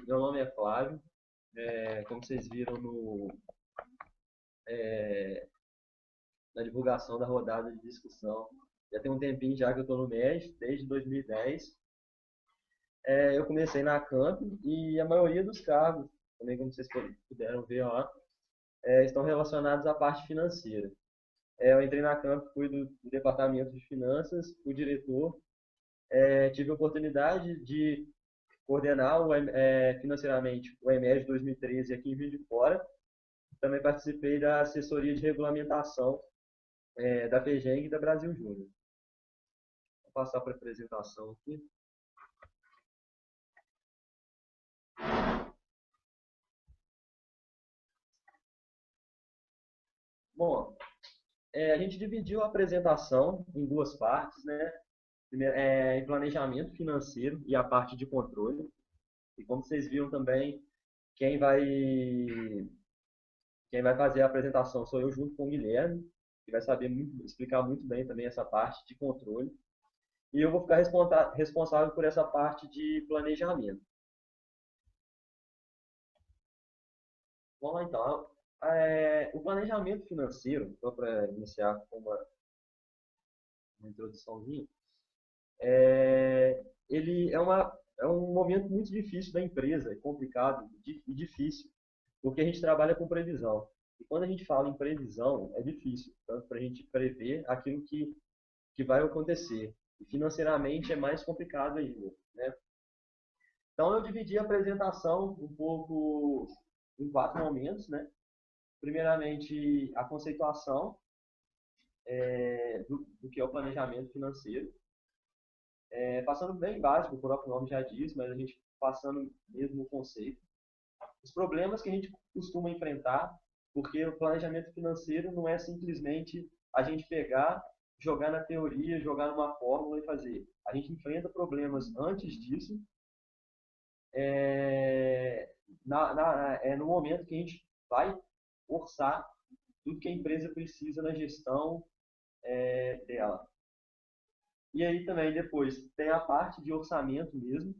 meu nome é Flávio. Como vocês viram na divulgação da rodada de discussão, já tem um tempinho já que eu estou no MED, desde 2010. Eu comecei na Camp e a maioria dos cargos, também como vocês puderam ver lá, estão relacionados à parte financeira. Eu entrei na Camp, fui do departamento de finanças, fui diretor, tive a oportunidade de coordenar financeiramente o EMED 2013 aqui em Rio de Fora. Também participei da assessoria de regulamentação da FEGENG e da Brasil Júnior. Vou passar para a apresentação aqui. Bom, a gente dividiu a apresentação em duas partes, né? Primeiro, em planejamento financeiro e a parte de controle. E como vocês viram também, quem vai, quem vai fazer a apresentação sou eu junto com o Guilherme, que vai saber explicar muito bem também essa parte de controle. E eu vou ficar responsável por essa parte de planejamento. Vamos lá então. O planejamento financeiro, só para iniciar com uma introduçãozinha, ele é um momento muito difícil da empresa, é complicado e difícil, porque a gente trabalha com previsão. E quando a gente fala em previsão, é difícil, tanto para a gente prever aquilo que vai acontecer. E financeiramente é mais complicado ainda, né? Então eu dividi a apresentação um pouco em quatro momentos, né? Primeiramente, a conceituação do que é o planejamento financeiro. Passando bem básico, o próprio nome já diz, mas a gente passando mesmo o conceito. Os problemas que a gente costuma enfrentar, porque o planejamento financeiro não é simplesmente a gente pegar, jogar na teoria, jogar numa fórmula e fazer. A gente enfrenta problemas antes disso, no momento que a gente vai orçar tudo que a empresa precisa na gestão dela. E aí também depois tem a parte de orçamento mesmo,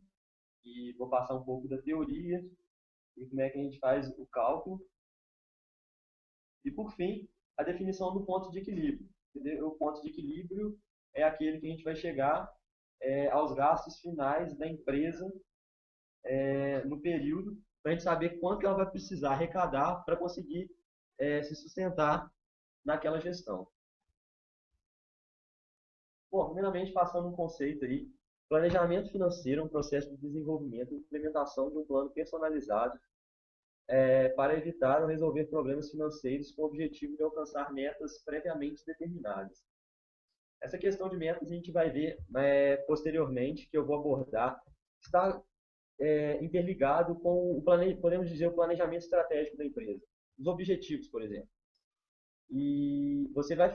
e vou passar um pouco da teoria e como é que a gente faz o cálculo. E por fim, a definição do ponto de equilíbrio. Entendeu? O ponto de equilíbrio é aquele que a gente vai chegar aos gastos finais da empresa no período, para a gente saber quanto ela vai precisar arrecadar para conseguir se sustentar naquela gestão. Bom, primeiramente, passando um conceito aí, planejamento financeiro é um processo de desenvolvimento e implementação de um plano personalizado para evitar ou resolver problemas financeiros com o objetivo de alcançar metas previamente determinadas. Essa questão de metas a gente vai ver posteriormente, que eu vou abordar, está interligado com podemos dizer, o planejamento estratégico da empresa, os objetivos, por exemplo. E você vai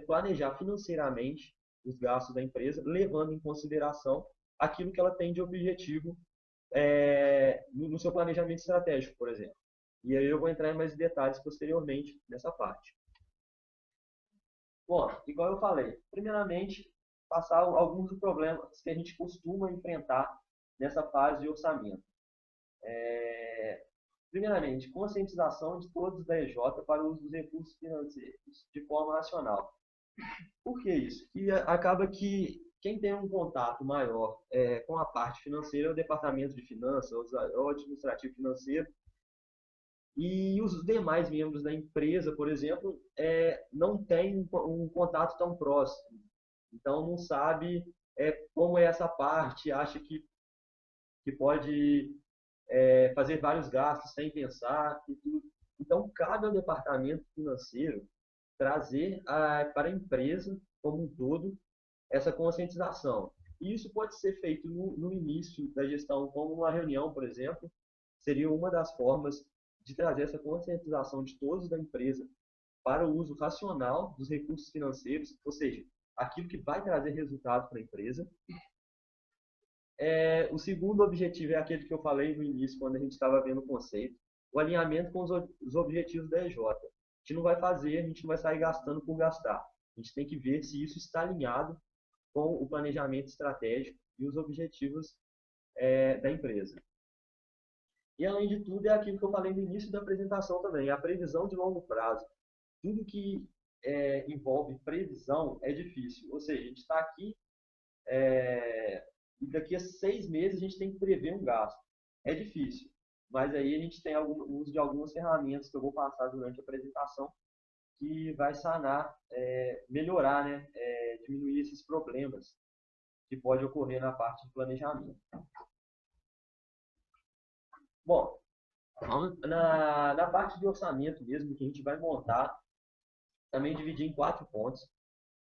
planejar financeiramente os gastos da empresa, levando em consideração aquilo que ela tem de objetivo no seu planejamento estratégico, por exemplo. E aí eu vou entrar em mais detalhes posteriormente nessa parte. Bom, igual eu falei, primeiramente, passar alguns dos problemas que a gente costuma enfrentar nessa fase de orçamento. Primeiramente, conscientização de todos da EJ para o uso dos recursos financeiros de forma racional. Por que isso? E acaba que quem tem um contato maior com a parte financeira é o departamento de finanças, o administrativo financeiro, e os demais membros da empresa, por exemplo, não têm um contato tão próximo. Então, não sabe como é essa parte, acha que pode fazer vários gastos sem pensar e tudo. Então, cabe ao departamento financeiro trazer para a empresa como um todo essa conscientização. E isso pode ser feito no início da gestão, como uma reunião, por exemplo, seria uma das formas de trazer essa conscientização de todos da empresa para o uso racional dos recursos financeiros, ou seja, aquilo que vai trazer resultado para a empresa. O segundo objetivo é aquele que eu falei no início, quando a gente estava vendo o conceito, o alinhamento com os objetivos da EJ. A gente não vai fazer, a gente não vai sair gastando por gastar. A gente tem que ver se isso está alinhado com o planejamento estratégico e os objetivos da empresa. E, além de tudo, é aquilo que eu falei no início da apresentação também, a previsão de longo prazo. Tudo que envolve previsão é difícil. Ou seja, a gente está aqui e daqui a 6 meses a gente tem que prever um gasto. É difícil, mas aí a gente tem o uso de algumas ferramentas que eu vou passar durante a apresentação que vai sanar, melhorar, né, diminuir esses problemas que pode ocorrer na parte de planejamento. Bom, na parte de orçamento mesmo, que a gente vai montar, também dividir em 4 pontos.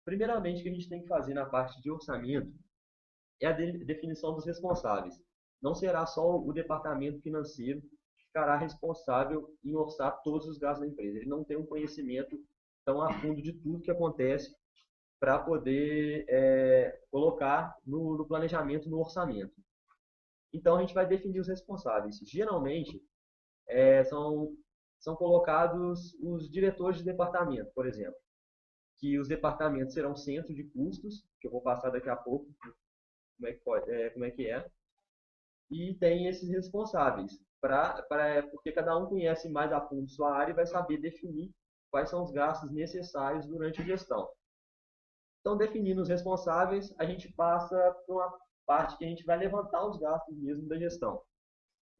Primeiramente, o que a gente tem que fazer na parte de orçamento é a definição dos responsáveis. Não será só o departamento financeiro que ficará responsável em orçar todos os gastos da empresa. Ele não tem um conhecimento tão a fundo de tudo que acontece para poder colocar no planejamento, no orçamento. Então, a gente vai definir os responsáveis. Geralmente, são colocados os diretores de departamento, por exemplo, que os departamentos serão centro de custos, que eu vou passar daqui a pouco como é que é, e tem esses responsáveis, porque cada um conhece mais a fundo sua área e vai saber definir quais são os gastos necessários durante a gestão. Então, definindo os responsáveis, a gente passa para uma parte que a gente vai levantar os gastos mesmo da gestão.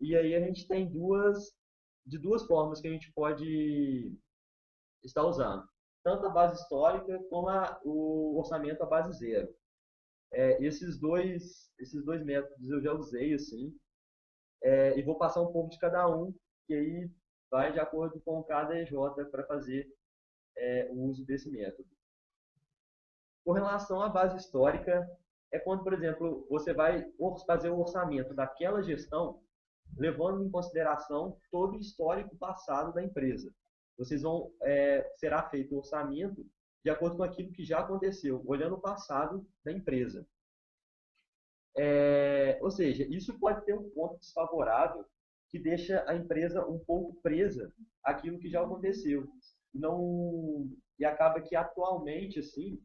E aí a gente tem de duas formas que a gente pode estar usando. Tanto a base histórica como o orçamento à base zero. Esses dois métodos eu já usei, assim, e vou passar um pouco de cada um, que aí vai de acordo com cada EJ para fazer o uso desse método. Com relação à base histórica, é quando, por exemplo, você vai fazer o orçamento daquela gestão, levando em consideração todo o histórico passado da empresa. Será feito o orçamento de acordo com aquilo que já aconteceu, olhando o passado da empresa. Ou seja, isso pode ter um ponto desfavorável que deixa a empresa um pouco presa àquilo que já aconteceu. Não, e acaba que atualmente, assim,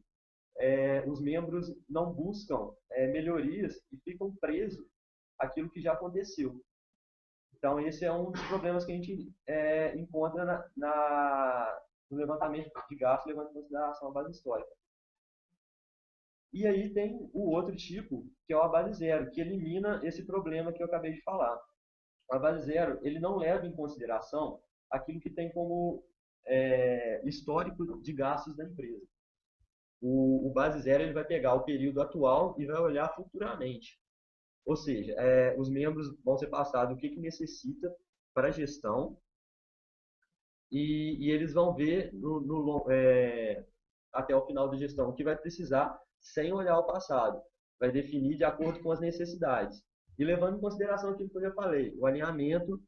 os membros não buscam melhorias e ficam presos àquilo que já aconteceu. Então, esse é um dos problemas que a gente encontra no levantamento de gastos, levando em consideração a base histórica. E aí tem o outro tipo, que é o a base zero, que elimina esse problema que eu acabei de falar. O a base zero, ele não leva em consideração aquilo que tem como histórico de gastos da empresa. O base zero, ele vai pegar o período atual e vai olhar futuramente. Ou seja, os membros vão ser passados o que necessita para a gestão e eles vão ver até o final da gestão o que vai precisar sem olhar o passado. Vai definir de acordo com as necessidades. E levando em consideração aquilo que eu já falei, o alinhamento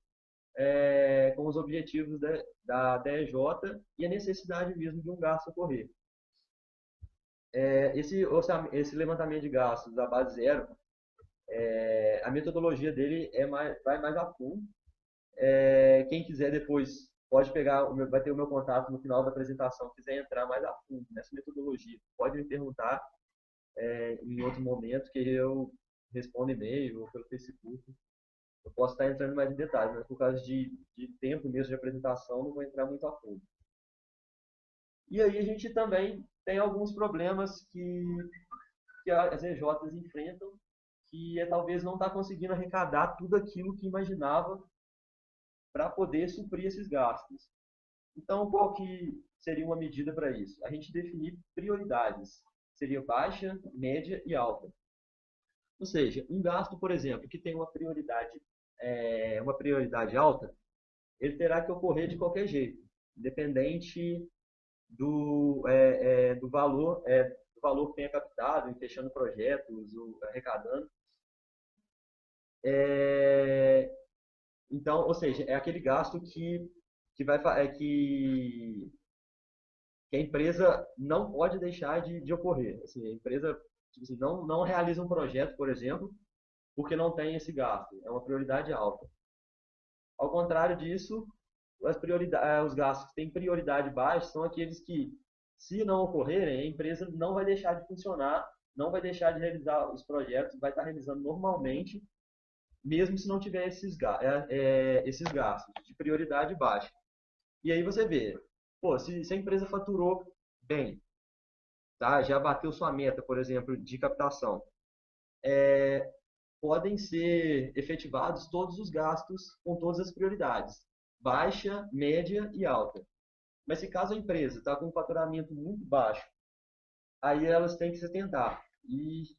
com os objetivos da DEJ e a necessidade mesmo de um gasto ocorrer. Esse levantamento de gastos da base zero, a metodologia dele vai mais a fundo. Quem quiser depois pode pegar, vai ter o meu contato no final da apresentação, quiser entrar mais a fundo nessa metodologia, pode me perguntar em outro momento que eu respondo e-mail ou pelo Facebook. Eu posso estar entrando mais em detalhes, mas por causa de tempo mesmo de apresentação, não vou entrar muito a fundo. E aí a gente também tem alguns problemas que as EJs enfrentam, que talvez não está conseguindo arrecadar tudo aquilo que imaginava para poder suprir esses gastos. Então, qual que seria uma medida para isso? A gente definir prioridades. Seria baixa, média e alta. Ou seja, um gasto, por exemplo, que tem uma prioridade alta, ele terá que ocorrer de qualquer jeito, independente do valor que tenha captado, em fechando projetos, ou arrecadando. Então, ou seja, é aquele gasto que a empresa não pode deixar de ocorrer. Assim, a empresa tipo assim, não realiza um projeto, por exemplo, porque não tem esse gasto. É uma prioridade alta. Ao contrário disso, os gastos que têm prioridade baixa são aqueles que, se não ocorrerem, a empresa não vai deixar de funcionar, não vai deixar de realizar os projetos, vai estar realizando normalmente mesmo se não tiver esses gastos de prioridade baixa. E aí você vê, pô, se a empresa faturou bem, tá? Já bateu sua meta, por exemplo, de captação, podem ser efetivados todos os gastos com todas as prioridades, baixa, média e alta. Mas se caso a empresa está com um faturamento muito baixo, aí elas têm que se atentar e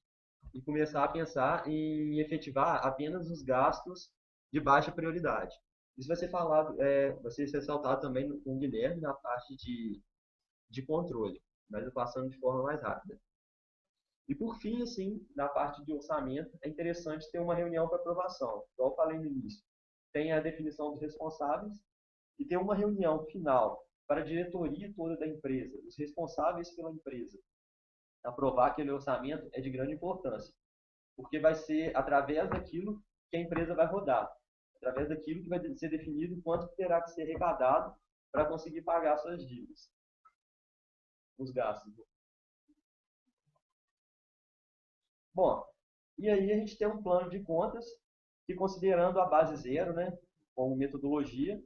começar a pensar em efetivar apenas os gastos de baixa prioridade. Isso vai ser falado, vai ser ressaltado também com o Guilherme na parte de controle, mas eu passando de forma mais rápida. E por fim, assim, na parte de orçamento, é interessante ter uma reunião para aprovação. Igual eu falei no início, tem a definição dos responsáveis e tem uma reunião final para a diretoria toda da empresa, os responsáveis pela empresa. Aprovar aquele orçamento é de grande importância, porque vai ser através daquilo que a empresa vai rodar, através daquilo que vai ser definido quanto terá que ser arrecadado para conseguir pagar suas dívidas, os gastos. Bom, e aí a gente tem um plano de contas que, considerando a base zero, né, como metodologia,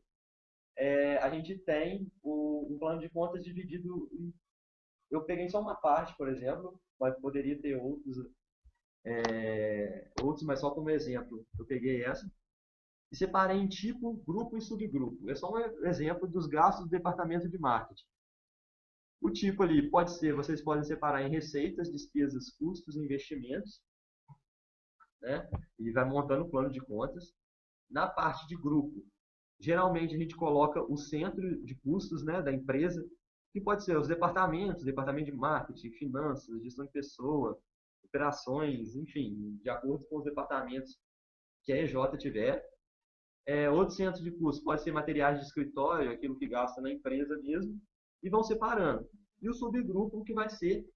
a gente tem um plano de contas dividido em... Eu peguei só uma parte, por exemplo, mas poderia ter outros, mas só como exemplo, eu peguei essa. E separei em tipo, grupo e subgrupo. É só um exemplo dos gastos do departamento de marketing. O tipo ali pode ser, vocês podem separar em receitas, despesas, custos e investimentos, né? E vai montando o plano de contas. Na parte de grupo, geralmente a gente coloca o centro de custos, né, da empresa, que pode ser os departamentos, departamento de marketing, finanças, gestão de pessoa, operações, enfim, de acordo com os departamentos que a EJ tiver. Outro centro de custo pode ser materiais de escritório, aquilo que gasta na empresa mesmo, e vão separando. E o subgrupo que vai ser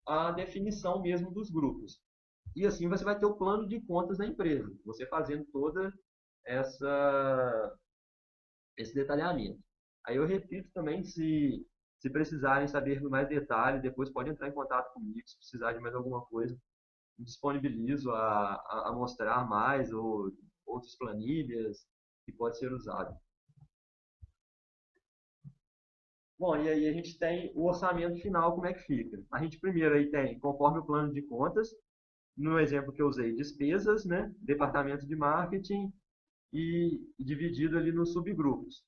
a definição mesmo dos grupos. E assim você vai ter o plano de contas da empresa, você fazendo toda esse detalhamento. Aí eu repito também, se precisarem saber mais detalhes, depois pode entrar em contato comigo, se precisar de mais alguma coisa, disponibilizo a mostrar mais ou outras planilhas que pode ser usado. Bom, e aí a gente tem o orçamento final, como é que fica? A gente primeiro aí tem, conforme o plano de contas, no exemplo que eu usei, despesas, né, departamento de marketing e dividido ali nos subgrupos.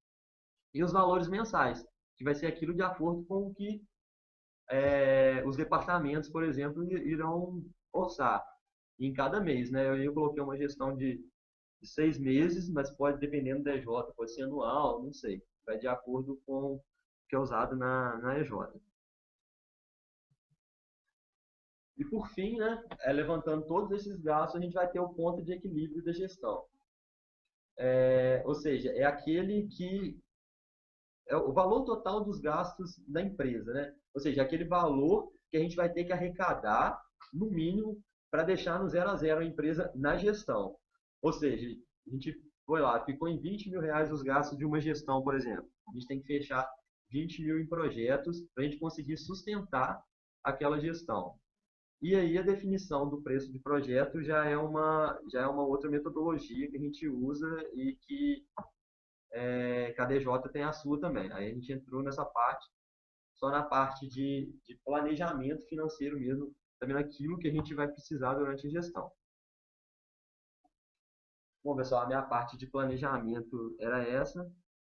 E os valores mensais, que vai ser aquilo de acordo com o que os departamentos, por exemplo, irão orçar em cada mês, né? Eu coloquei uma gestão de 6 meses, mas pode, dependendo da EJ, pode ser anual, não sei. Vai de acordo com o que é usado na EJ. E por fim, né, levantando todos esses gastos, a gente vai ter o ponto de equilíbrio da gestão. Ou seja, é aquele que é o valor total dos gastos da empresa, né? Ou seja, aquele valor que a gente vai ter que arrecadar, no mínimo, para deixar no 0 a 0 a empresa na gestão. Ou seja, a gente foi lá, ficou em R$ 20.000 os gastos de uma gestão, por exemplo. A gente tem que fechar 20 mil em projetos para a gente conseguir sustentar aquela gestão. E aí a definição do preço de projeto já é uma outra metodologia que a gente usa e que cada EJ tem a sua também. Aí a gente entrou nessa parte, só na parte de planejamento financeiro mesmo, também naquilo que a gente vai precisar durante a gestão. Bom, pessoal, a minha parte de planejamento era essa.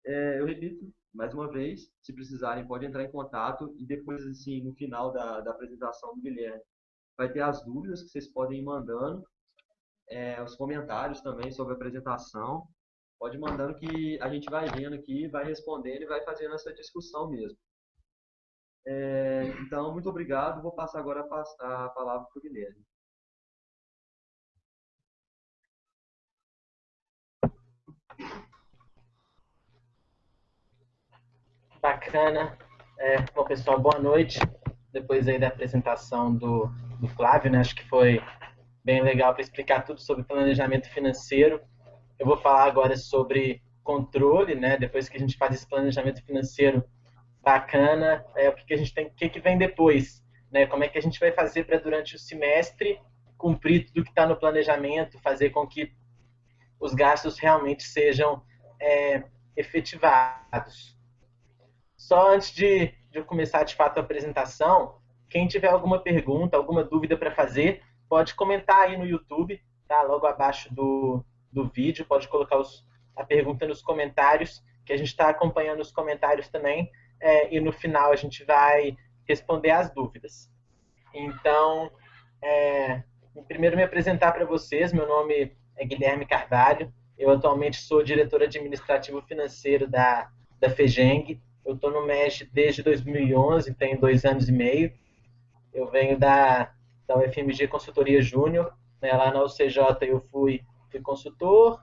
Eu repito, mais uma vez, se precisarem, pode entrar em contato e depois, assim, no final da apresentação do Guilherme, vai ter as dúvidas que vocês podem ir mandando, os comentários também sobre a apresentação. Pode ir mandando que a gente vai vendo aqui, vai respondendo e vai fazendo essa discussão mesmo. Então, muito obrigado. Vou passar agora a palavra para o Guilherme. Bacana. Bom, pessoal, boa noite. Depois aí da apresentação do Flávio, né? Acho que foi bem legal para explicar tudo sobre planejamento financeiro. Eu vou falar agora sobre controle, né? Depois que a gente faz esse planejamento financeiro bacana, o que a gente tem, o que vem depois, né? Como é que a gente vai fazer para durante o semestre cumprir tudo que está no planejamento, fazer com que os gastos realmente sejam efetivados. Só antes de eu começar de fato a apresentação, quem tiver alguma pergunta, alguma dúvida para fazer, pode comentar aí no YouTube, tá? Logo abaixo do vídeo, pode colocar a pergunta nos comentários, que a gente está acompanhando os comentários também, e no final a gente vai responder as dúvidas. Então, primeiro me apresentar para vocês, meu nome é Guilherme Carvalho, eu atualmente sou diretor administrativo financeiro da FEGENG, eu estou no MEG desde 2011, tenho 2 anos e meio, eu venho da UFMG Consultoria Júnior, né, lá na UCJ eu fui consultor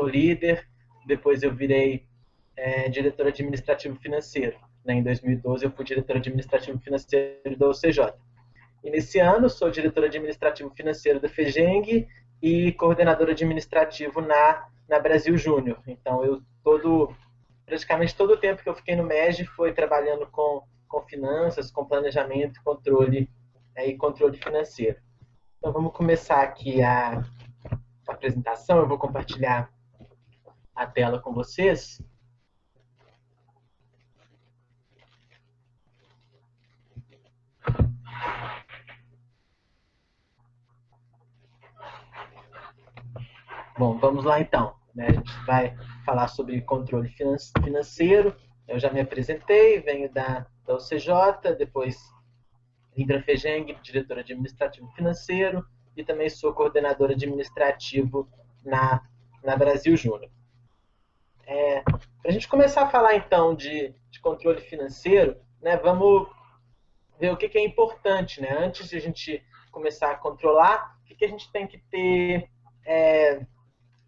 líder, depois eu virei diretor administrativo financeiro. Né, em 2012 eu fui diretor administrativo financeiro da UCJ. E nesse ano sou diretor administrativo financeiro da FEGENG e coordenador administrativo na Brasil Júnior. Então praticamente todo o tempo que eu fiquei no MEG foi trabalhando com finanças, com planejamento, controle e controle financeiro. Então vamos começar aqui a apresentação, eu vou compartilhar a tela com vocês. Bom, vamos lá então. A gente vai falar sobre controle financeiro. Eu já me apresentei, venho da UCJ, depois vim para a FEGENG, diretor administrativo financeiro, e também sou coordenador administrativo na Brasil Júnior. Para a gente começar a falar então de controle financeiro, né, vamos ver o que é importante, né? Antes de a gente começar a controlar, o que a gente tem que ter,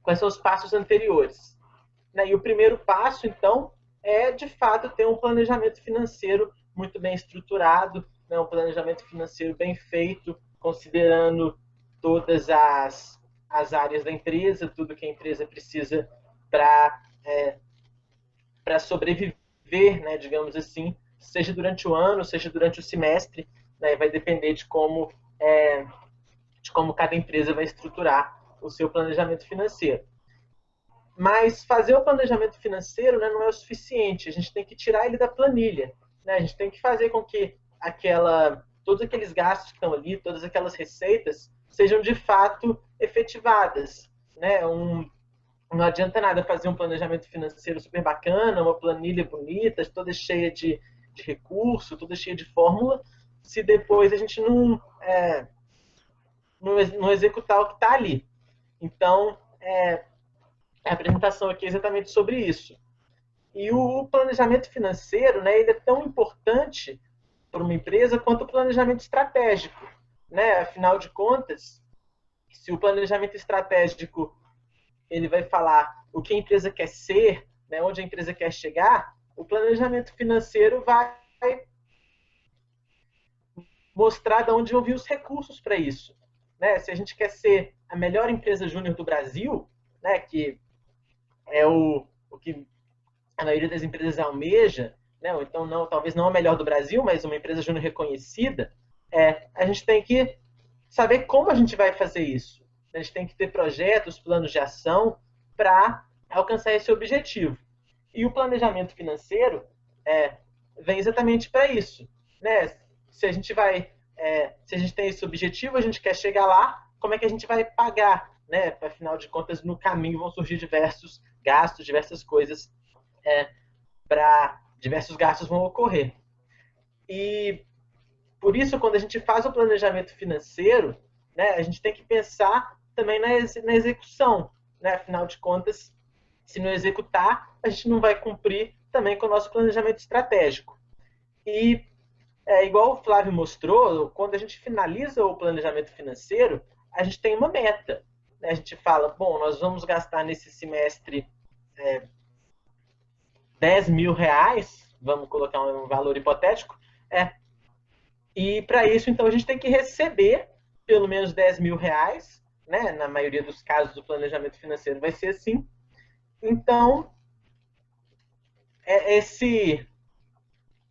quais são os passos anteriores. Né? E o primeiro passo, então, é de fato ter um planejamento financeiro muito bem estruturado, né? Um planejamento financeiro bem feito, considerando todas as áreas da empresa, tudo que a empresa precisa para sobreviver, né, digamos assim, seja durante o ano, seja durante o semestre, né, vai depender de como cada empresa vai estruturar o seu planejamento financeiro. Mas fazer o planejamento financeiro, né, não é o suficiente, a gente tem que tirar ele da planilha, né, a gente tem que fazer com que todos aqueles gastos que estão ali, todas aquelas receitas, sejam de fato efetivadas, né, não adianta nada fazer um planejamento financeiro super bacana, uma planilha bonita, toda cheia de recurso, toda cheia de fórmula, se depois a gente não executar o que está ali. Então, a apresentação aqui é exatamente sobre isso. E o planejamento financeiro, né, ele é tão importante para uma empresa quanto o planejamento estratégico. Né? Afinal de contas, se o planejamento estratégico ele vai falar o que a empresa quer ser, né, onde a empresa quer chegar, o planejamento financeiro vai mostrar de onde vão vir os recursos para isso. Né? Se a gente quer ser a melhor empresa júnior do Brasil, né, que é o que a maioria das empresas almeja, né, ou então talvez não a melhor do Brasil, mas uma empresa júnior reconhecida, a gente tem que saber como a gente vai fazer isso. A gente tem que ter projetos, planos de ação para alcançar esse objetivo. E o planejamento financeiro vem exatamente para isso. Né? Se a gente tem esse objetivo, a gente quer chegar lá, como é que a gente vai pagar? Né? Afinal de contas, no caminho vão surgir diversos gastos, diversas coisas, diversos gastos vão ocorrer. E por isso, quando a gente faz o planejamento financeiro, né, a gente tem que pensar também na execução. Né? Afinal de contas, se não executar, a gente não vai cumprir também com o nosso planejamento estratégico. E, igual o Flávio mostrou, quando a gente finaliza o planejamento financeiro, a gente tem uma meta. Né? A gente fala, bom, nós vamos gastar nesse semestre R$10.000, vamos colocar um valor hipotético, e para isso, então, a gente tem que receber pelo menos R$10.000, né? Na maioria dos casos do planejamento financeiro vai ser assim. Então,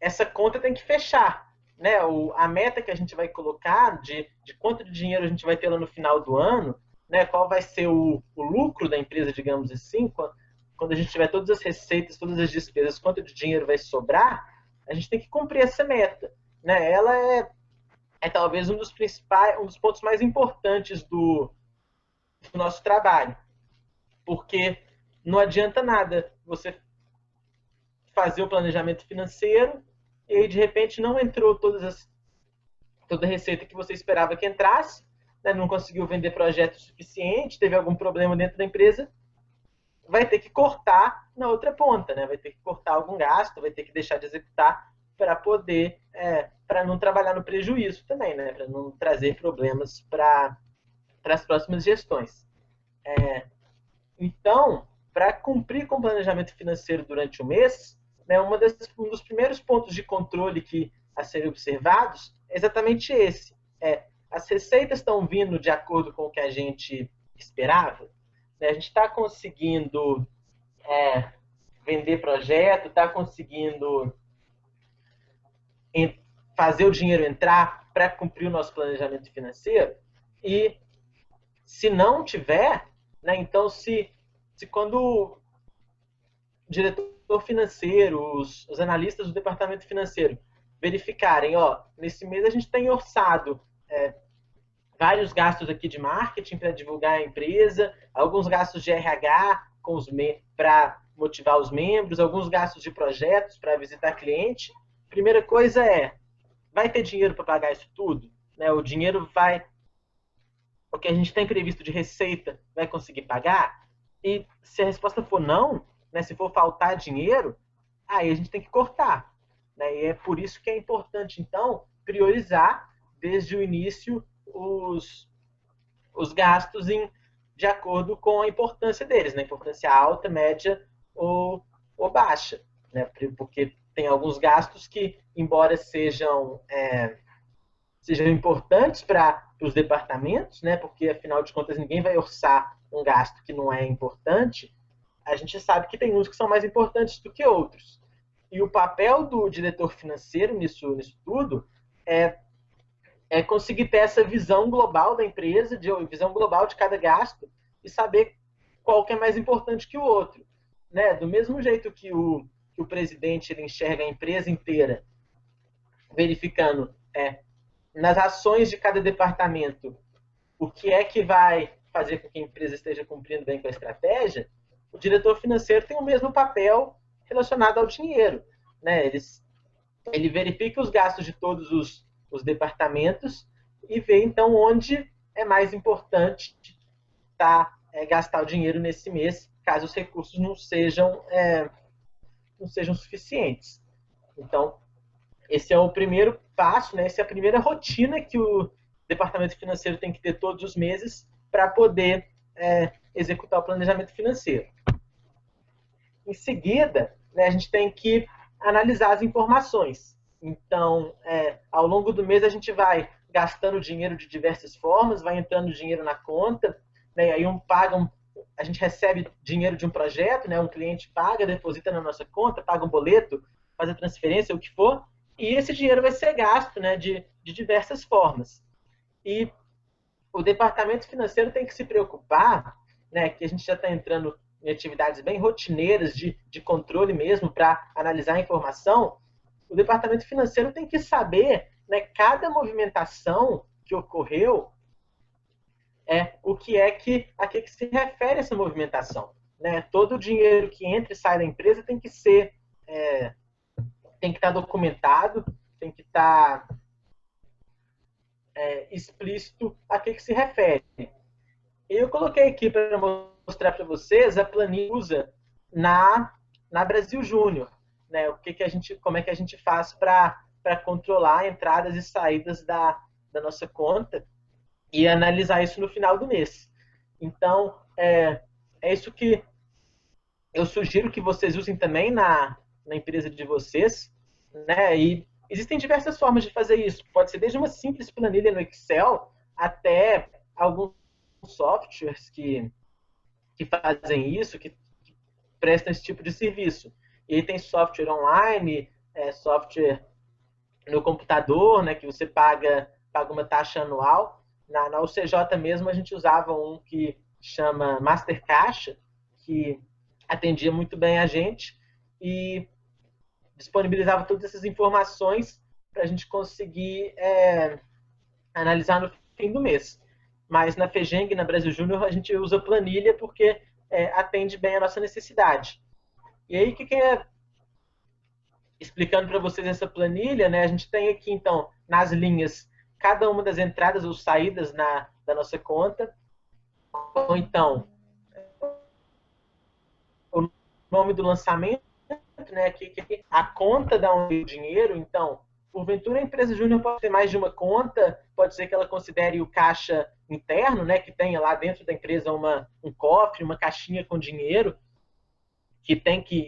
essa conta tem que fechar. Né? A meta que a gente vai colocar de quanto de dinheiro a gente vai ter lá no final do ano, né, qual vai ser o lucro da empresa, digamos assim, quando a gente tiver todas as receitas, todas as despesas, quanto de dinheiro vai sobrar, a gente tem que cumprir essa meta. Né? Ela é talvez um dos principais, um dos pontos mais importantes do nosso trabalho, porque não adianta nada você fazer o planejamento financeiro e aí, de repente, não entrou toda a receita que você esperava que entrasse, né? Não conseguiu vender projeto suficiente, teve algum problema dentro da empresa, vai ter que cortar na outra ponta, né? Vai ter que cortar algum gasto, vai ter que deixar de executar para poder, para não trabalhar no prejuízo também, né? Para não trazer problemas para as próximas gestões. Então, para cumprir com o planejamento financeiro durante o mês, né, um dos primeiros pontos de controle a serem observados é exatamente esse. As receitas estão vindo de acordo com o que a gente esperava? Né? A gente está conseguindo vender projeto, está conseguindo fazer o dinheiro entrar para cumprir o nosso planejamento financeiro? E se não tiver, né, então se quando o diretor financeiro, os analistas do departamento financeiro verificarem, nesse mês a gente tem orçado vários gastos aqui de marketing para divulgar a empresa, alguns gastos de RH para motivar os membros, alguns gastos de projetos para visitar cliente. Primeira coisa vai ter dinheiro para pagar isso tudo? Né? O dinheiro o que a gente tem previsto de receita vai conseguir pagar? E se a resposta for não, né, se for faltar dinheiro, aí a gente tem que cortar. Né? E é por isso que é importante, então, priorizar desde o início os gastos de acordo com a importância deles, né? Importância alta, média ou baixa. Né? Porque tem alguns gastos que, embora sejam importantes para os departamentos, né? Porque, afinal de contas, ninguém vai orçar um gasto que não é importante, a gente sabe que tem uns que são mais importantes do que outros. E o papel do diretor financeiro nisso tudo é conseguir ter essa visão global da empresa, visão global de cada gasto e saber qual que é mais importante que o outro. Né? Do mesmo jeito que o presidente ele enxerga a empresa inteira, verificando nas ações de cada departamento o que é que vai fazer com que a empresa esteja cumprindo bem com a estratégia, o diretor financeiro tem o mesmo papel relacionado ao dinheiro. Né? Ele verifica os gastos de todos os departamentos e vê, então, onde é mais importante gastar o dinheiro nesse mês, caso os recursos não sejam suficientes. Então, esse é o primeiro passo, né? Essa é a primeira rotina que o departamento financeiro tem que ter todos os meses para poder executar o planejamento financeiro. Em seguida, né, a gente tem que analisar as informações. Então, ao longo do mês, a gente vai gastando dinheiro de diversas formas, vai entrando dinheiro na conta, né, e aí a gente recebe dinheiro de um projeto, né, um cliente paga, deposita na nossa conta, paga um boleto, faz a transferência, o que for, e esse dinheiro vai ser gasto, né, de diversas formas. E o departamento financeiro tem que se preocupar, né, que a gente já está entrando em atividades bem rotineiras de controle mesmo para analisar a informação. O departamento financeiro tem que saber, né, cada movimentação que ocorreu, a que se refere essa movimentação. Né? Todo o dinheiro que entra e sai da empresa tem que estar documentado, tem que estar explícito a que se refere. Eu coloquei aqui para mostrar para vocês a planilha usa na Brasil Júnior, né? Como é que a gente faz para controlar entradas e saídas da nossa conta e analisar isso no final do mês. Então, é isso que eu sugiro que vocês usem também na empresa de vocês, né? E existem diversas formas de fazer isso. Pode ser desde uma simples planilha no Excel até alguns softwares que fazem isso, que prestam esse tipo de serviço. E aí tem software online, software no computador, né, que você paga uma taxa anual. Na UCJ mesmo, a gente usava um que chama Master Caixa, que atendia muito bem a gente e disponibilizava todas essas informações para a gente conseguir analisar no fim do mês. Mas na FEGENG, na Brasil Júnior, a gente usa planilha porque atende bem a nossa necessidade. E aí, o que é explicando para vocês essa planilha, né? A gente tem aqui, então, nas linhas, cada uma das entradas ou saídas da nossa conta, ou então, o nome do lançamento, né? Aqui, a conta da onde o dinheiro, então, porventura a empresa júnior pode ter mais de uma conta, pode ser que ela considere o caixa interno, né? Que tenha lá dentro da empresa um cofre, uma caixinha com dinheiro,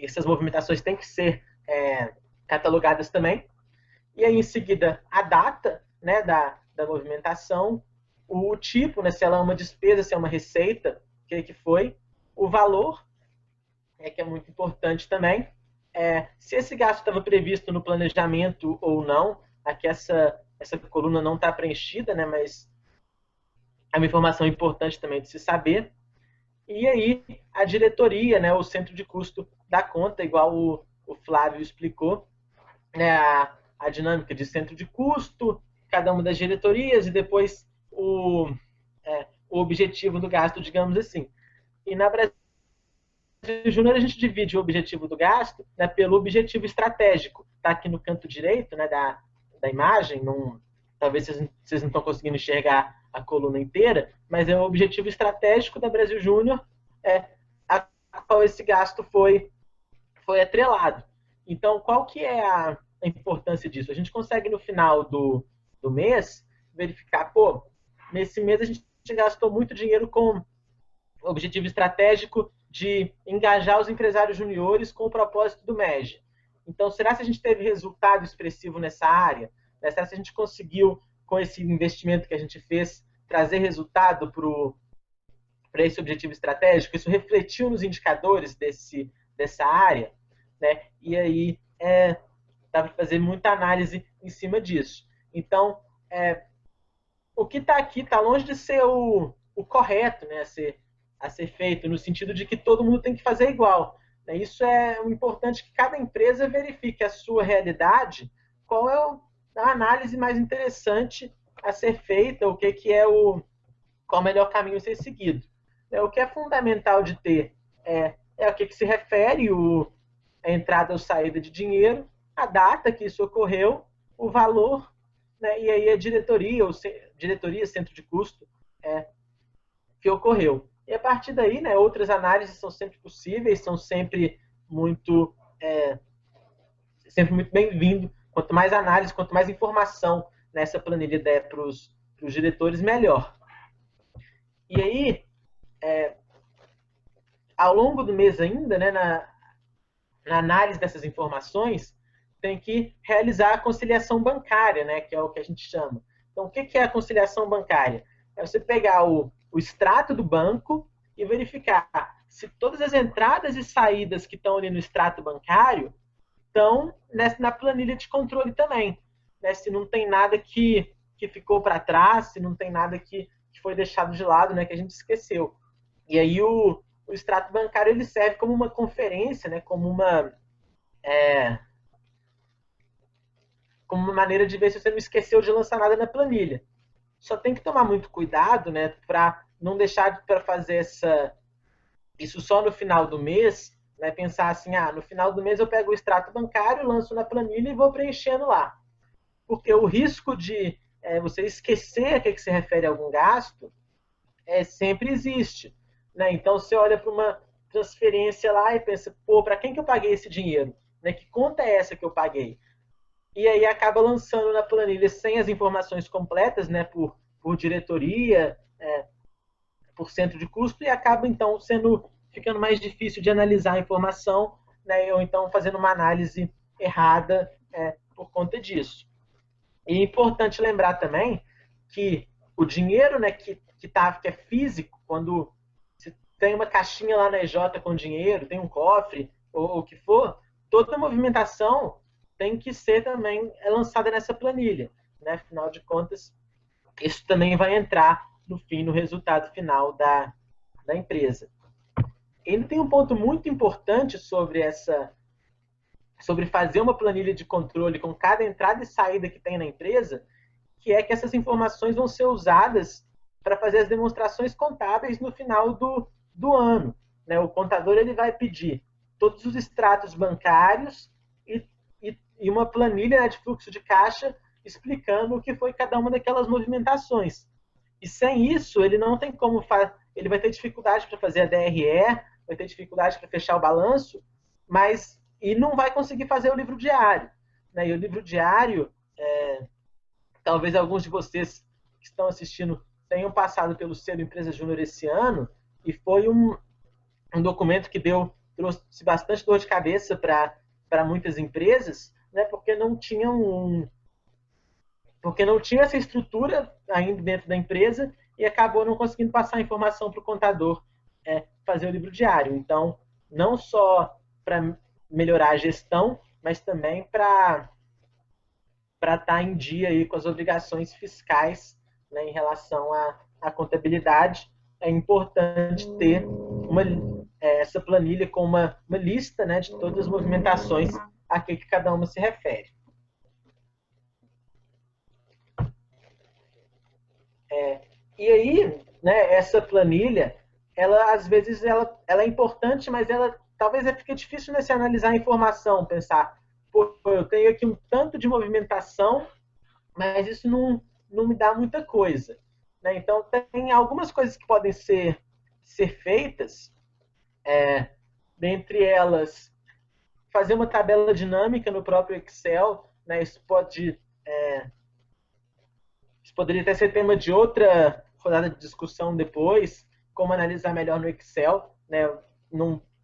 essas movimentações têm que ser catalogadas também. E aí, em seguida, a data, né, da movimentação, o tipo, né, se ela é uma despesa, se é uma receita, o que foi, o valor, que é muito importante também, se esse gasto estava previsto no planejamento ou não. Aqui essa coluna não está preenchida, né, mas é uma informação importante também de se saber. E aí, a diretoria, né, o centro de custo da conta, igual o Flávio explicou, né, a dinâmica de centro de custo, cada uma das diretorias e depois o objetivo do gasto, digamos assim. E na Brasil Júnior a gente divide o objetivo do gasto, né, pelo objetivo estratégico. Está aqui no canto direito, né, da imagem, talvez vocês não estão conseguindo enxergar a coluna inteira, mas é o objetivo estratégico da Brasil Júnior, a qual esse gasto foi atrelado. Então, qual que é a importância disso? A gente consegue, no final do mês, verificar, nesse mês a gente gastou muito dinheiro com o objetivo estratégico de engajar os empresários juniores com o propósito do MEG. Então, será que a gente teve resultado expressivo nessa área? Será que a gente conseguiu, com esse investimento que a gente fez, trazer resultado para esse objetivo estratégico? Isso refletiu nos indicadores dessa área? Né? E aí dá para fazer muita análise em cima disso. Então, o que está aqui está longe de ser o correto, né, a ser feito, no sentido de que todo mundo tem que fazer igual. Né? Isso é importante, que cada empresa verifique a sua realidade, qual é a análise mais interessante a ser feita, o que é qual o melhor caminho a ser seguido. O que é fundamental de ter é o que se refere a entrada ou saída de dinheiro, a data que isso ocorreu, o valor, né, e aí a diretoria, centro de custo, que ocorreu. E a partir daí, né, outras análises são sempre possíveis, são sempre muito bem-vindo. Quanto mais análise, quanto mais informação nessa planilha der para os diretores, melhor. E aí, ao longo do mês ainda, né, na análise dessas informações, tem que realizar a conciliação bancária, né, que é o que a gente chama. Então, o que é a conciliação bancária? É você pegar o extrato do banco e verificar se todas as entradas e saídas que estão ali no extrato bancário estão na planilha de controle também. Né? Se não tem nada que ficou para trás, se não tem nada que foi deixado de lado, né, que a gente esqueceu. E aí o extrato bancário ele serve como uma conferência, né, como uma maneira de ver se você não esqueceu de lançar nada na planilha. Só tem que tomar muito cuidado, né, para não deixar para fazer isso só no final do mês, né, pensar assim, no final do mês eu pego o extrato bancário, lanço na planilha e vou preenchendo lá. Porque o risco de você esquecer a que se refere a algum gasto sempre existe. Né? Então, você olha para uma transferência lá e pensa, para quem que eu paguei esse dinheiro? Né? Que conta é essa que eu paguei? E aí acaba lançando na planilha sem as informações completas, né, por diretoria, por centro de custo, e acaba então ficando mais difícil de analisar a informação, né, ou então fazendo uma análise errada por conta disso. E é importante lembrar também que o dinheiro, né, que é físico, quando se tem uma caixinha lá na EJ com dinheiro, tem um cofre, ou o que for, toda a movimentação tem que ser também lançada nessa planilha. Né? Afinal de contas, isso também vai entrar no fim, no resultado final da empresa. Ele tem um ponto muito importante sobre fazer uma planilha de controle com cada entrada e saída que tem na empresa, que é que essas informações vão ser usadas para fazer as demonstrações contábeis no final do ano. Né? O contador ele vai pedir todos os extratos bancários e uma planilha, né, de fluxo de caixa explicando o que foi cada uma daquelas movimentações. E sem isso, ele não tem como ele vai ter dificuldade para fazer a DRE, vai ter dificuldade para fechar o balanço, e não vai conseguir fazer o livro diário. Né? E o livro diário, talvez alguns de vocês que estão assistindo tenham passado pelo selo Empresa Júnior esse ano, e foi um documento que trouxe bastante dor de cabeça para muitas empresas, né? Porque não tinha essa estrutura ainda dentro da empresa e acabou não conseguindo passar a informação para o contador fazer o livro diário. Então, não só para melhorar a gestão, mas também para estar em dia aí com as obrigações fiscais, né, em relação à contabilidade. É importante ter essa planilha com uma lista, né, de todas as movimentações a que cada uma se refere. E aí, né, essa planilha, ela às vezes ela é importante, mas ela talvez fique difícil, né, se analisar a informação, pensar, pô, eu tenho aqui um tanto de movimentação, mas isso não me dá muita coisa. Né? Então, tem algumas coisas que podem ser feitas, dentre elas, fazer uma tabela dinâmica no próprio Excel. Né? Isso poderia até ser tema de outra rodada de discussão depois, como analisar melhor no Excel. Né?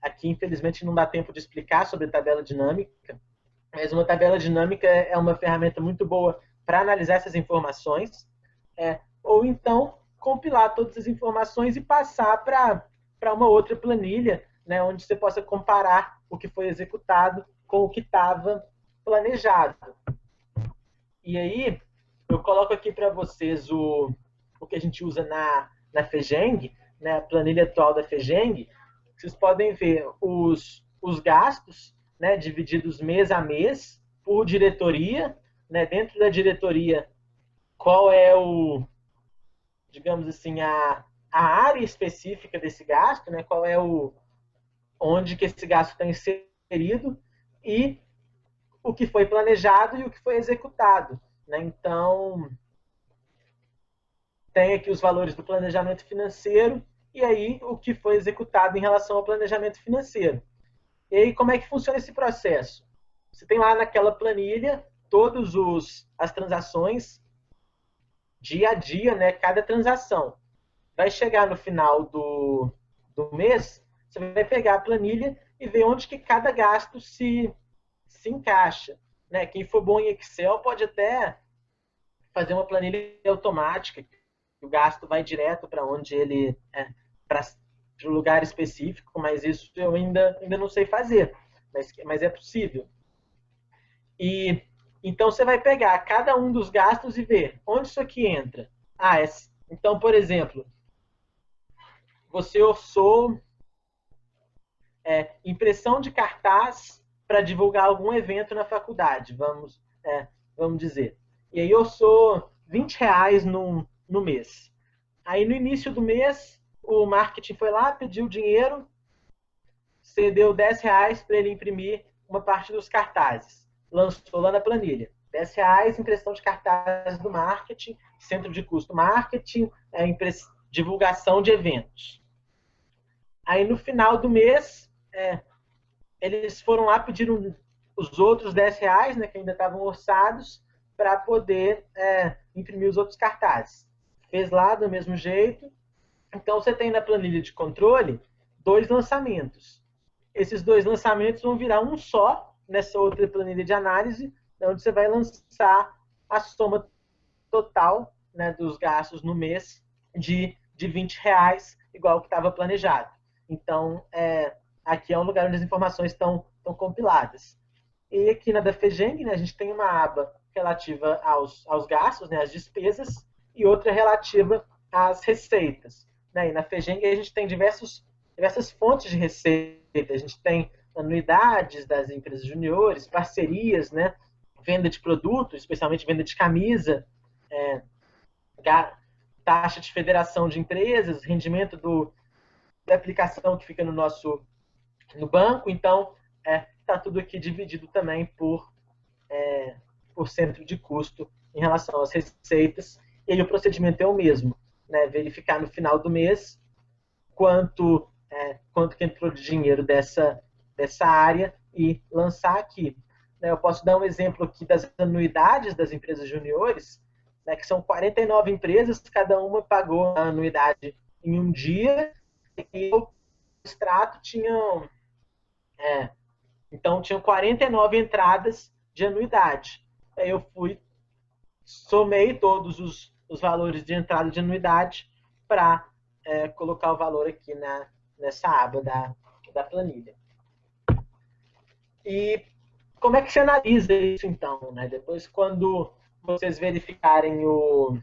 Aqui, infelizmente, não dá tempo de explicar sobre tabela dinâmica, mas uma tabela dinâmica é uma ferramenta muito boa para analisar essas informações, ou então compilar todas as informações e passar para uma outra planilha, né, onde você possa comparar o que foi executado com o que estava planejado. E aí, eu coloco aqui para vocês o que a gente usa na FEGENG, né, a planilha atual da FEGENG. Vocês podem ver os gastos, né, divididos mês a mês por diretoria. Né, dentro da diretoria, qual é digamos assim, a área específica desse gasto, né, qual é onde que esse gasto está inserido e o que foi planejado e o que foi executado. Né? Então, tem aqui os valores do planejamento financeiro e aí o que foi executado em relação ao planejamento financeiro. E aí, como é que funciona esse processo? Você tem lá naquela planilha todas as transações dia a dia, né? Cada transação. Vai chegar no final do mês, você vai pegar a planilha e ver onde que cada gasto se encaixa. Né? Quem for bom em Excel pode até fazer uma planilha automática, que o gasto vai direto para onde ele para o lugar específico, mas isso eu ainda não sei fazer, mas é possível. E então você vai pegar cada um dos gastos e ver onde isso aqui entra. Então, por exemplo, você orçou impressão de cartaz para divulgar algum evento na faculdade, vamos dizer. E aí orçou R$20 no mês. Aí no início do mês, o marketing foi lá, pediu dinheiro, você deu R$10 para ele imprimir uma parte dos cartazes. Lançou lá na planilha. R$10, impressão de cartazes do marketing, centro de custo marketing, divulgação de eventos. Aí no final do mês, eles foram lá, pediram os outros R$10, né, que ainda estavam orçados, para poder imprimir os outros cartazes. Fez lá do mesmo jeito. Então você tem na planilha de controle 2 lançamentos. Esses 2 lançamentos vão virar um só nessa outra planilha de análise, onde você vai lançar a soma total, né, dos gastos no mês de R$20, igual que estava planejado. Então, aqui é um lugar onde as informações estão compiladas. E aqui na da FEGENG, né, a gente tem uma aba relativa aos gastos, né, às despesas, e outra relativa às receitas. Né? E na FEGENG a gente tem diversas fontes de receita. A gente tem anuidades das empresas juniores, parcerias, né? Venda de produtos, especialmente venda de camisa, é, taxa de federação de empresas, rendimento da aplicação que fica no banco. Então, está tudo aqui dividido também por centro de custo em relação às receitas. E aí o procedimento é o mesmo, né? Verificar no final do mês quanto que entrou de dinheiro dessa área e lançar aqui. Eu posso dar um exemplo aqui das anuidades das empresas juniores, né, que são 49 empresas, cada uma pagou a anuidade em um dia, e o extrato tinham 49 entradas de anuidade. Aí eu somei todos os valores de entrada de anuidade para colocar o valor aqui nessa aba da planilha. E como é que se analisa isso, então? Né? Depois, quando vocês verificarem o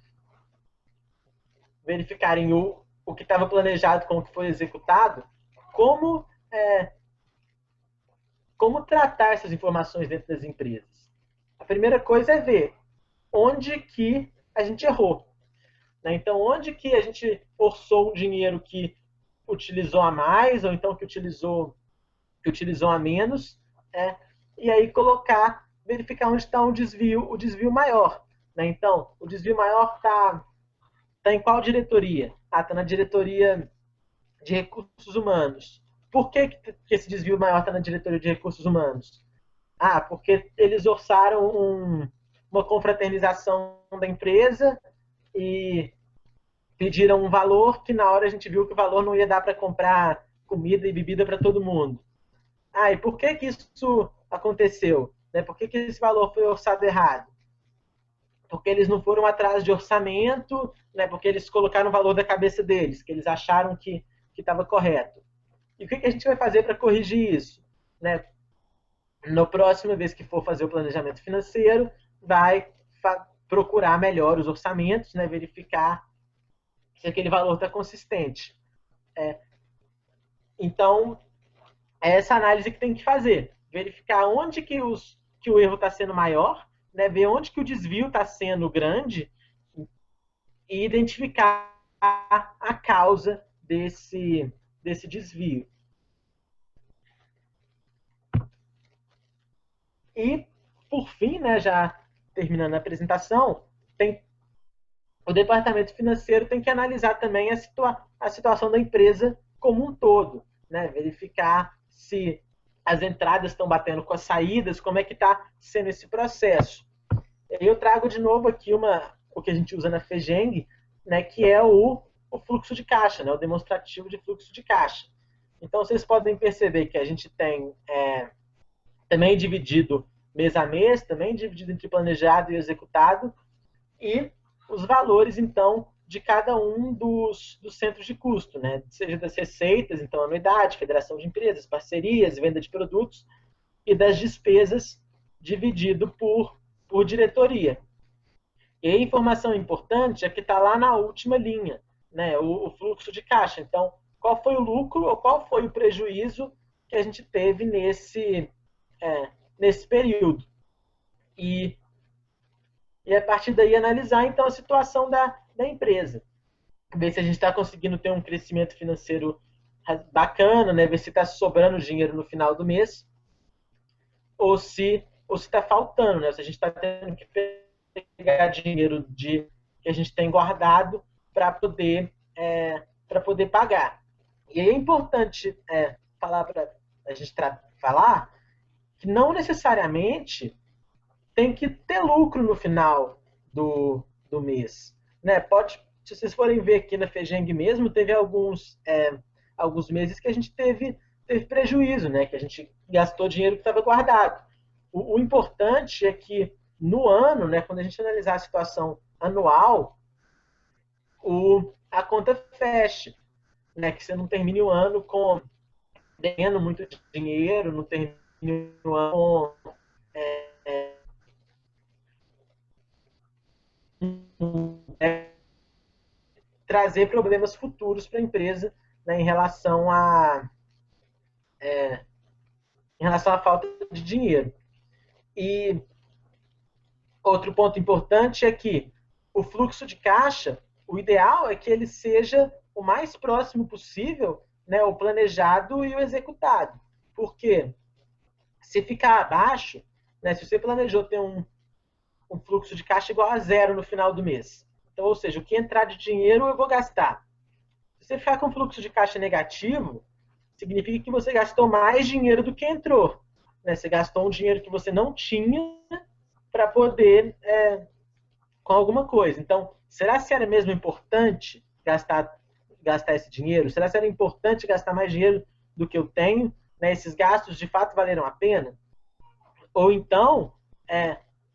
que estava planejado com o que foi executado, como, como tratar essas informações dentro das empresas? A primeira coisa é ver onde que a gente errou. Né? Então, onde que a gente orçou um dinheiro que utilizou a mais, ou então que utilizou a menos, e aí verificar onde está o desvio maior. Né? Então, o desvio maior está em qual diretoria? Está na diretoria de recursos humanos. Por que esse desvio maior está na diretoria de recursos humanos? Porque eles orçaram uma confraternização da empresa e pediram um valor que na hora a gente viu que o valor não ia dar para comprar comida e bebida para todo mundo. E por que isso aconteceu? Né? Por que esse valor foi orçado errado? Porque eles não foram atrás de orçamento, né? Porque eles colocaram o valor da cabeça deles, que eles acharam que estava correto. E o que a gente vai fazer para corrigir isso? Né? Na próxima vez que for fazer o planejamento financeiro, vai procurar melhor os orçamentos, né? Verificar se aquele valor está consistente. Então, é essa análise que tem que fazer. Verificar onde que o erro está sendo maior, né? Ver onde que o desvio está sendo grande e identificar a causa desse desvio. E, por fim, né, já terminando a apresentação, o departamento financeiro tem que analisar também a situação da empresa como um todo, né? Verificar se as entradas estão batendo com as saídas, como é que está sendo esse processo. Eu trago de novo aqui o que a gente usa na FEGENG, né, que é o fluxo de caixa, né, o demonstrativo de fluxo de caixa. Então, vocês podem perceber que a gente tem também dividido mês a mês, também dividido entre planejado e executado, e os valores, então, de cada um dos centros de custo, né? Seja das receitas, então anuidade, federação de empresas, parcerias, venda de produtos, e das despesas dividido por diretoria. E a informação importante é que está lá na última linha, né? O fluxo de caixa. Então, qual foi o lucro ou qual foi o prejuízo que a gente teve nesse período. E a partir daí analisar então a situação da empresa. Ver se a gente está conseguindo ter um crescimento financeiro bacana, né? Ver se está sobrando dinheiro no final do mês ou se está faltando, né? Se a gente está tendo que pegar dinheiro que a gente tem guardado para poder pagar. E aí é importante falar para a gente falar que não necessariamente tem que ter lucro no final do mês. Né? Se vocês forem ver aqui na FEGENG mesmo, teve alguns meses que a gente teve prejuízo, né? Que a gente gastou dinheiro que estava guardado. O importante é que no ano, né, quando a gente analisar a situação anual, a conta feche. Né? Que você não termine o ano devendo muito dinheiro, não termine o ano com trazer problemas futuros para a empresa, né, em relação à falta de dinheiro. E outro ponto importante é que o fluxo de caixa, o ideal é que ele seja o mais próximo possível, né, o planejado e o executado. Porque se ficar abaixo, né, se você planejou ter um fluxo de caixa igual a zero no final do mês, então, ou seja, o que entrar de dinheiro eu vou gastar. Se você ficar com fluxo de caixa negativo, significa que você gastou mais dinheiro do que entrou. Né? Você gastou um dinheiro que você não tinha para poder com alguma coisa. Então, será que era mesmo importante gastar esse dinheiro? Será que era importante gastar mais dinheiro do que eu tenho? Né? Esses gastos de fato valeram a pena? Ou então,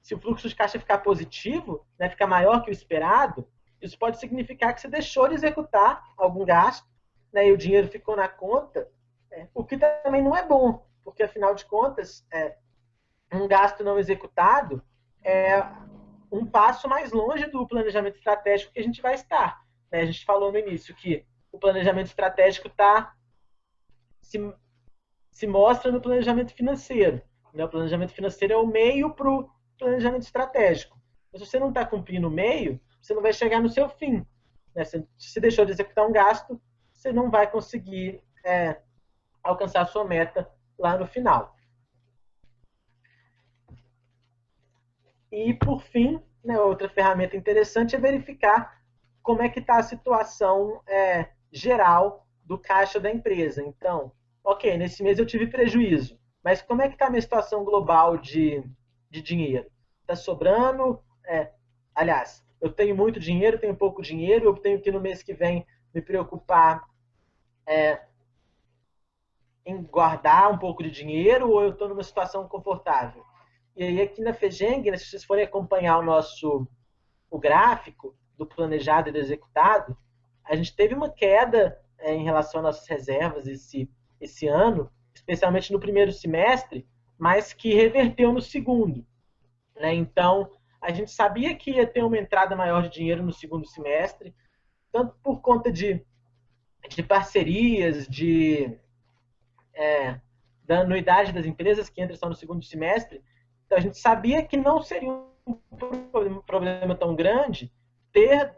se o fluxo de caixa ficar positivo, né, ficar maior que o esperado, isso pode significar que você deixou de executar algum gasto, né, e o dinheiro ficou na conta, o que também não é bom, porque afinal de contas, um gasto não executado é um passo mais longe do planejamento estratégico que a gente vai estar. Né? A gente falou no início que o planejamento estratégico se, se mostra no planejamento financeiro. Né? O planejamento financeiro é o meio para o planejamento estratégico. Mas se você não está cumprindo o meio, você não vai chegar no seu fim. Né? Se deixou de executar um gasto, você não vai conseguir alcançar a sua meta lá no final. E, por fim, né, outra ferramenta interessante é verificar como é que está a situação geral do caixa da empresa. Então, ok, nesse mês eu tive prejuízo, mas como é que está a minha situação global de dinheiro? Está sobrando? Aliás, eu tenho muito dinheiro, tenho pouco dinheiro, eu tenho que no mês que vem me preocupar em guardar um pouco de dinheiro ou eu estou numa situação confortável? E aí aqui na FEGENG, né, se vocês forem acompanhar o gráfico do planejado e do executado, a gente teve uma queda em relação às nossas reservas esse ano, especialmente no primeiro semestre, mas que reverteu no segundo. Né? Então, a gente sabia que ia ter uma entrada maior de dinheiro no segundo semestre, tanto por conta de parcerias, da anuidade das empresas que entram só no segundo semestre. Então, a gente sabia que não seria um problema tão grande ter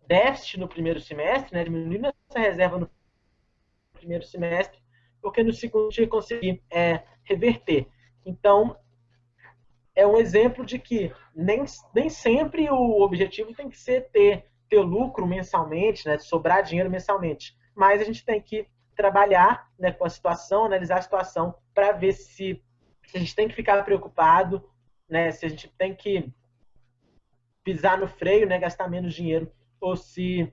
déficit no primeiro semestre, né, diminuindo essa reserva no primeiro semestre, porque no segundo a gente ia conseguir reverter. Então, é um exemplo de que nem sempre o objetivo tem que ser ter lucro mensalmente, né, sobrar dinheiro mensalmente, mas a gente tem que trabalhar, né, com a situação, analisar a situação para ver se a gente tem que ficar preocupado, né, se a gente tem que pisar no freio, né, gastar menos dinheiro, ou se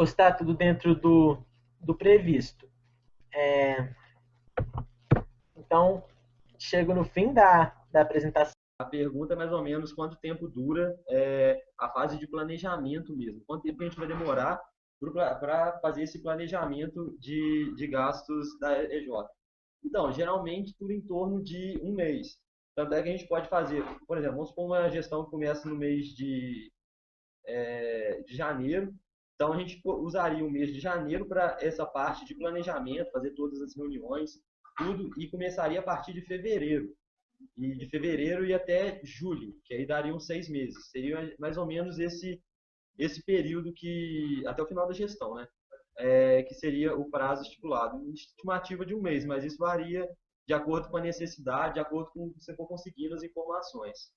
está tudo dentro do previsto. Então, chego no fim da apresentação. A pergunta é mais ou menos quanto tempo dura a fase de planejamento mesmo. Quanto tempo a gente vai demorar para fazer esse planejamento de gastos da EJ? Então, geralmente, tudo em torno de um mês. Tanto é que a gente pode fazer, por exemplo, vamos supor uma gestão que começa no mês de janeiro. Então, a gente usaria o mês de janeiro para essa parte de planejamento, fazer todas as reuniões, tudo, e começaria a partir de fevereiro. E de fevereiro e até julho, que aí dariam 6 meses. Seria mais ou menos esse período que, até o final da gestão, né? Que seria o prazo estipulado. Estimativa de um mês, mas isso varia de acordo com a necessidade, de acordo com o que você for conseguindo as informações.